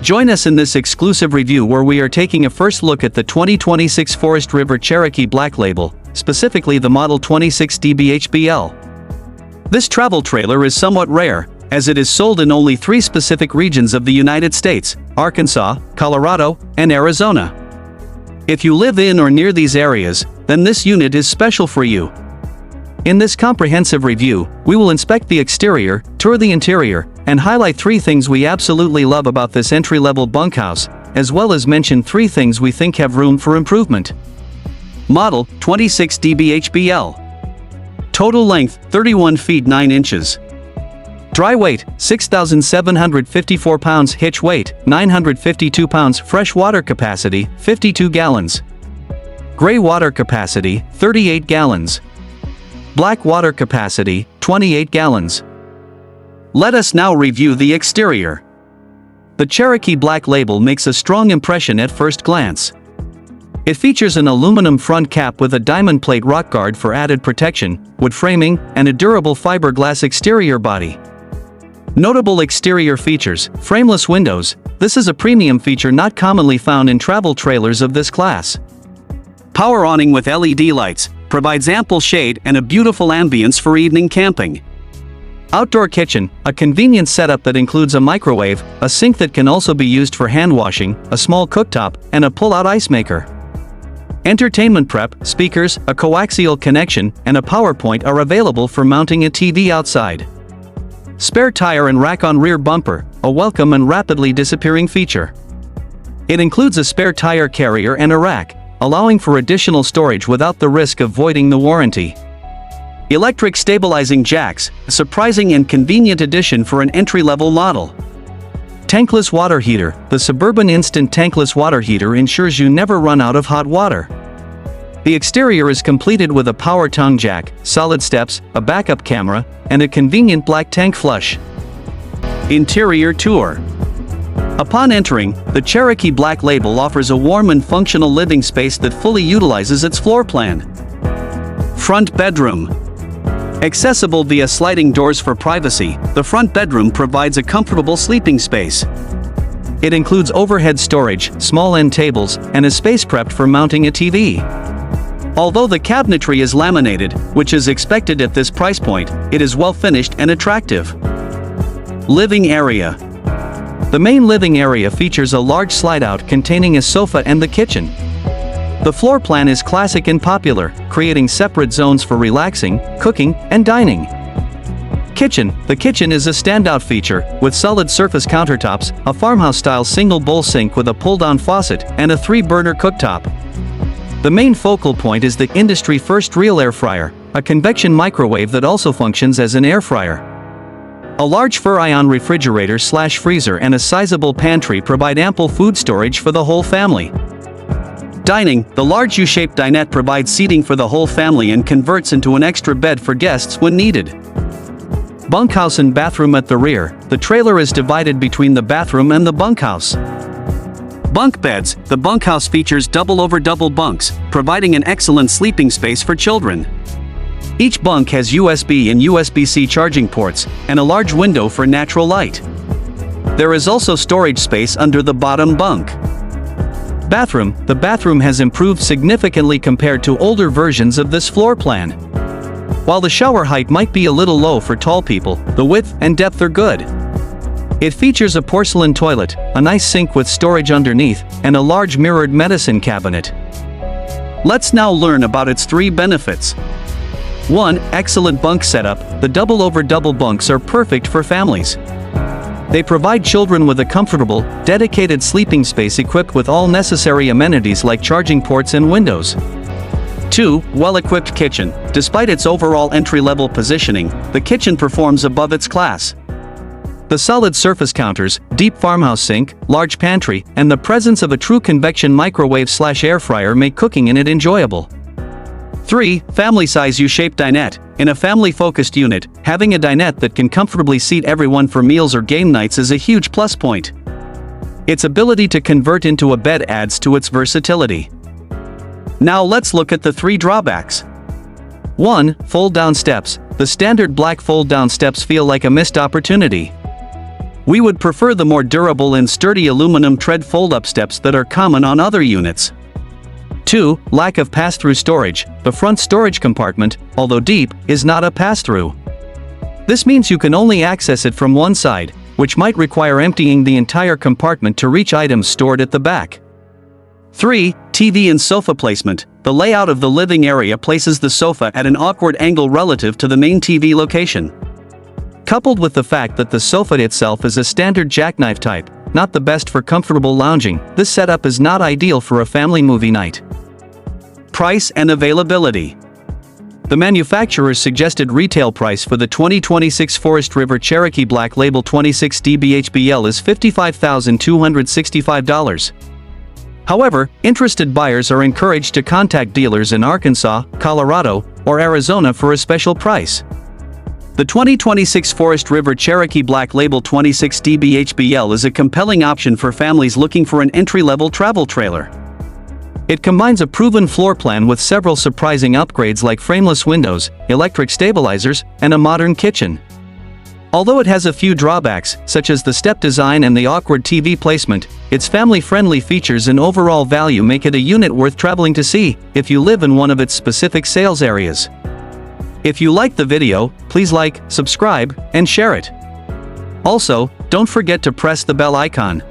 Join us in this exclusive review where we are taking a first look at the 2026 Forest River Cherokee Black Label, specifically the model 26DBHBL. This travel trailer is somewhat rare, as it is sold in only 3 specific regions of the United States: Arkansas, Colorado, and Arizona. If you live in or near these areas, then this unit is special for you. In this comprehensive review, we will inspect the exterior, tour the interior, and highlight 3 things we absolutely love about this entry-level bunkhouse, as well as mention 3 things we think have room for improvement. Model 26DBHBL. Total length 31 feet 9 inches. Dry weight 6,754 pounds. Hitch weight 952 pounds. Fresh water capacity 52 gallons. Gray water capacity 38 gallons. Black water capacity 28 gallons. Let us now review the exterior. The Cherokee Black Label makes a strong impression at first glance. It features an aluminum front cap with a diamond plate rock guard for added protection, wood framing, and a durable fiberglass exterior body. Notable exterior features: frameless windows. This is a premium feature not commonly found in travel trailers of this class. Power awning with LED lights provides ample shade and a beautiful ambience for evening camping. Outdoor kitchen, a convenient setup that includes a microwave, a sink that can also be used for hand washing, a small cooktop, and a pull-out ice maker. Entertainment prep, speakers, a coaxial connection, and a power point are available for mounting a TV outside. Spare tire and rack on rear bumper, a welcome and rapidly disappearing feature. It includes a spare tire carrier and a rack, allowing for additional storage without the risk of voiding the warranty. Electric stabilizing jacks, a surprising and convenient addition for an entry-level model. Tankless water heater. The Suburban Instant tankless water heater ensures you never run out of hot water. The exterior is completed with a power tongue jack, solid steps, a backup camera, and a convenient black tank flush. Interior tour. Upon entering, the Cherokee Black Label offers a warm and functional living space that fully utilizes its floor plan. Front bedroom. Accessible via sliding doors for privacy, the front bedroom provides a comfortable sleeping space. It includes overhead storage, small end tables, and a space prepped for mounting a TV. Although the cabinetry is laminated, which is expected at this price point, it is well finished and attractive. Living area. The main living area features a large slide-out containing a sofa and the kitchen. The floor plan is classic and popular, creating separate zones for relaxing, cooking, and dining. Kitchen. The kitchen is a standout feature, with solid surface countertops, a farmhouse-style single-bowl sink with a pull-down faucet, and a 3-burner cooktop. The main focal point is the industry-first real air fryer, a convection microwave that also functions as an air fryer. A large Fur-ion refrigerator/freezer and a sizable pantry provide ample food storage for the whole family. Dining. The large U-shaped dinette provides seating for the whole family and converts into an extra bed for guests when needed. Bunkhouse and bathroom at the rear. The trailer is divided between the bathroom and the bunkhouse. Bunk beds. The bunkhouse features double-over-double bunks, providing an excellent sleeping space for children. Each bunk has USB and USB-C charging ports, and a large window for natural light. There is also storage space under the bottom bunk. Bathroom. The bathroom has improved significantly compared to older versions of this floor plan. While the shower height might be a little low for tall people, the width and depth are good. It features a porcelain toilet, a nice sink with storage underneath, and a large mirrored medicine cabinet. Let's now learn about its 3 benefits. 1. Excellent bunk setup. The double-over-double bunks are perfect for families. They provide children with a comfortable, dedicated sleeping space equipped with all necessary amenities like charging ports and windows. 2. Well-equipped kitchen. Despite its overall entry-level positioning, the kitchen performs above its class. The solid surface counters, deep farmhouse sink, large pantry, and the presence of a true convection microwave/air fryer make cooking in it enjoyable. 3. Family-size U-shaped dinette. In a family-focused unit, having a dinette that can comfortably seat everyone for meals or game nights is a huge plus point. Its ability to convert into a bed adds to its versatility. Now let's look at the 3 drawbacks. 1. Fold-down steps. The standard black fold-down steps feel like a missed opportunity. We would prefer the more durable and sturdy aluminum tread fold-up steps that are common on other units. 2. Lack of pass-through storage. The front storage compartment, although deep, is not a pass-through. This means you can only access it from one side, which might require emptying the entire compartment to reach items stored at the back. 3. TV and sofa placement. The layout of the living area places the sofa at an awkward angle relative to the main TV location. Coupled with the fact that the sofa itself is a standard jackknife type, not the best for comfortable lounging, this setup is not ideal for a family movie night. Price and availability. The manufacturer's suggested retail price for the 2026 Forest River Cherokee Black Label 26DBHBL is $55,265. However, interested buyers are encouraged to contact dealers in Arkansas, Colorado, or Arizona for a special price. The 2026 Forest River Cherokee Black Label 26DBHBL is a compelling option for families looking for an entry-level travel trailer. It combines a proven floor plan with several surprising upgrades like frameless windows, electric stabilizers, and a modern kitchen. Although it has a few drawbacks, such as the step design and the awkward TV placement, its family-friendly features and overall value make it a unit worth traveling to see, if you live in one of its specific sales areas. If you liked the video, please like, subscribe, and share it. Also, don't forget to press the bell icon.